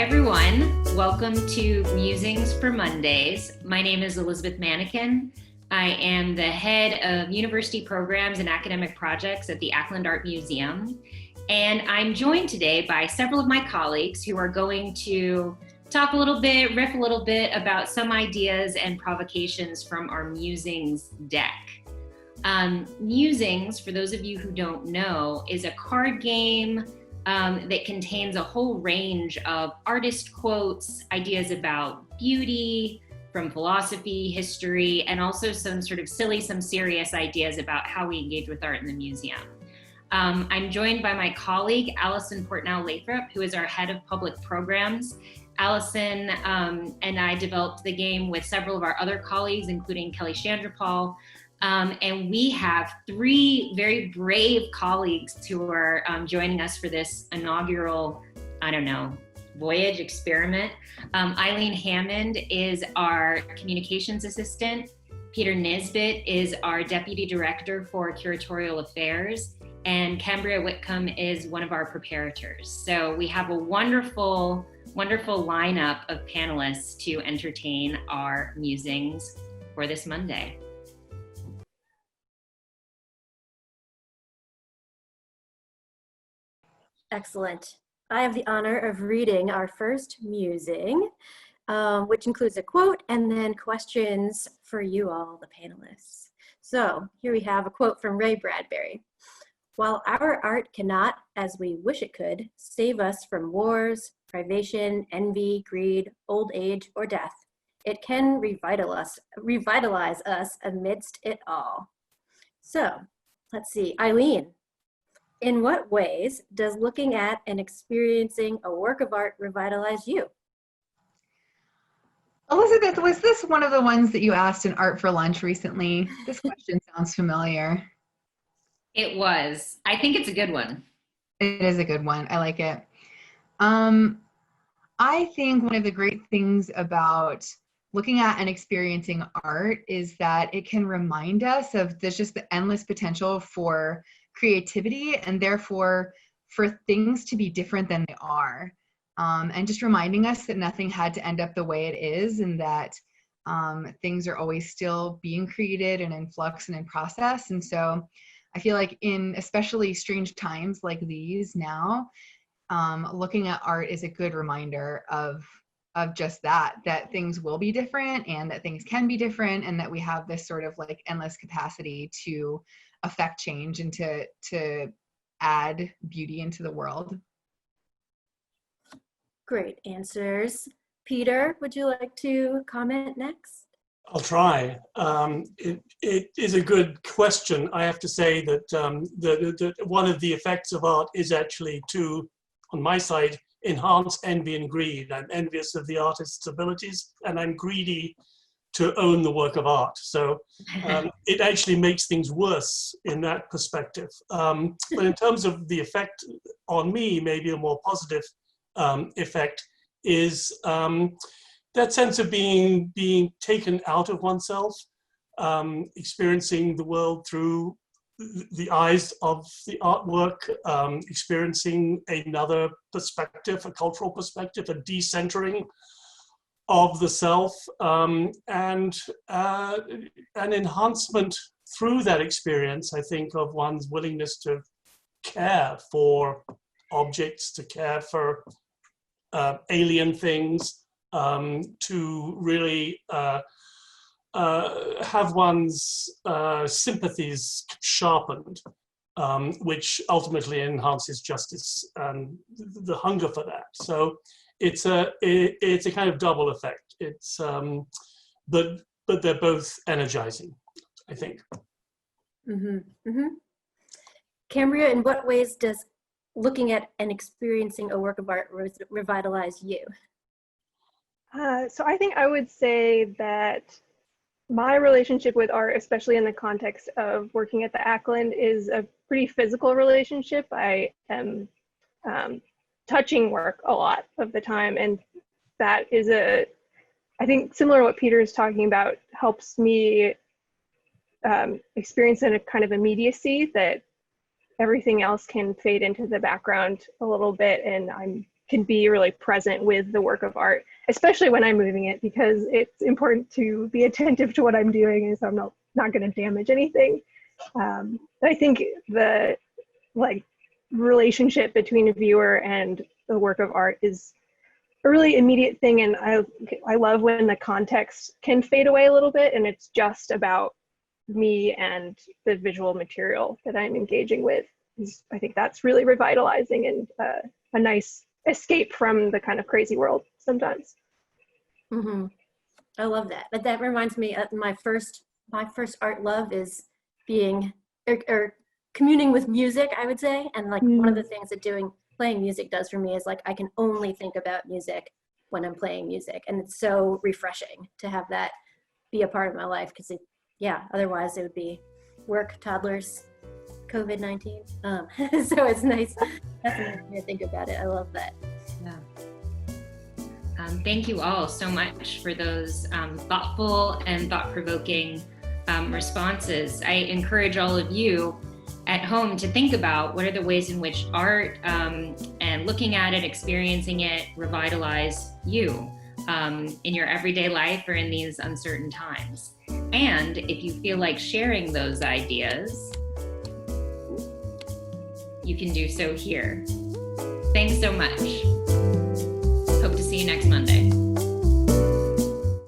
everyone. Welcome to Musings for Mondays. My name is Elizabeth Manikin. I am the head of university programs and academic projects at the Ackland Art Museum. And I'm joined today by several of my colleagues who are going to talk a little bit, riff a little bit about some ideas and provocations from our Musings deck. Musings, for those of you who don't know, is a card game that contains a whole range of artist quotes, ideas about beauty, from philosophy, history, and also some sort of silly, some serious ideas about how we engage with art in the museum. I'm joined by my colleague, Allison Portnow-Lathrop, who is our head of public programs. Allison and I developed the game with several of our other colleagues, including Kelly Chandrapal. And we have three very brave colleagues who are joining us for this inaugural, voyage experiment. Eileen Hammond is our communications assistant. Peter Nisbet is our deputy director for curatorial affairs. And Cambria Whitcomb is one of our preparators. So we have a wonderful lineup of panelists to entertain our musings for this Monday. Excellent. I have the honor of reading our first musing, which includes a quote and then questions for you all, the panelists. So here we have a quote from Ray Bradbury. While our art cannot, as we wish it could, save us from wars, privation, envy, greed, old age, or death, it can revitalize us amidst it all. So let's see, Eileen. In what ways does looking at and experiencing a work of art revitalize you? Elizabeth, was this one of the ones that you asked in Art for Lunch recently? This question sounds familiar. It was. I think it's a good one. It is a good one. I like it. I think one of the great things about looking at and experiencing art is that it can remind us of just the endless potential for creativity and therefore for things to be different than they are. And just reminding us that nothing had to end up the way it is and that things are always still being created and in flux and in process. And so I feel like in especially strange times like these now, looking at art is a good reminder of just that things will be different and that things can be different and that we have this sort of like endless capacity to affect change and to add beauty into the world. Great answers. Peter, would you like to comment next? I'll try. It is a good question. I have to say that one of the effects of art is actually to, on my side, enhance envy and greed. I'm envious of the artist's abilities and I'm greedy to own the work of art. So it actually makes things worse in that perspective. But in terms of the effect on me, maybe a more positive effect is that sense of being taken out of oneself, experiencing the world through the eyes of the artwork, experiencing another perspective, a cultural perspective, a decentering of the self, and an enhancement through that experience, I think, of one's willingness to care for objects, to care for alien things, to really have one's sympathies sharpened, which ultimately enhances justice and the hunger for that. So it's a kind of double effect. It's but they're both energizing, I think. Mm-hmm. Mm-hmm. Cambria, in what ways does looking at and experiencing a work of art revitalize you? So I think I would say that my relationship with art, especially in the context of working at the Ackland, is a pretty physical relationship. I am touching work a lot of the time, and that is I think similar to what Peter is talking about, helps me experience in a kind of immediacy that everything else can fade into the background a little bit, and I'm can be really present with the work of art, especially when I'm moving it, because it's important to be attentive to what I'm doing, and so I'm not going to damage anything. But I think the relationship between a viewer and the work of art is a really immediate thing, and I love when the context can fade away a little bit and it's just about me and the visual material that I'm engaging with. I think that's really revitalizing and a nice escape from the kind of crazy world sometimes. Mm-hmm. I love that. But that reminds me of my first art love is being or communing with music, I would say. And like one of the things that playing music does for me is like I can only think about music when I'm playing music, and it's so refreshing to have that be a part of my life, because otherwise it would be work, toddlers, COVID-19. So it's nice. That's a nice way to think about it. I love that. Yeah. Thank you all so much for those thoughtful and thought-provoking responses. I encourage all of you at home to think about what are the ways in which art and looking at it, experiencing it, revitalize you in your everyday life or in these uncertain times. And if you feel like sharing those ideas, you can do so here. Thanks so much. Hope to see you next Monday.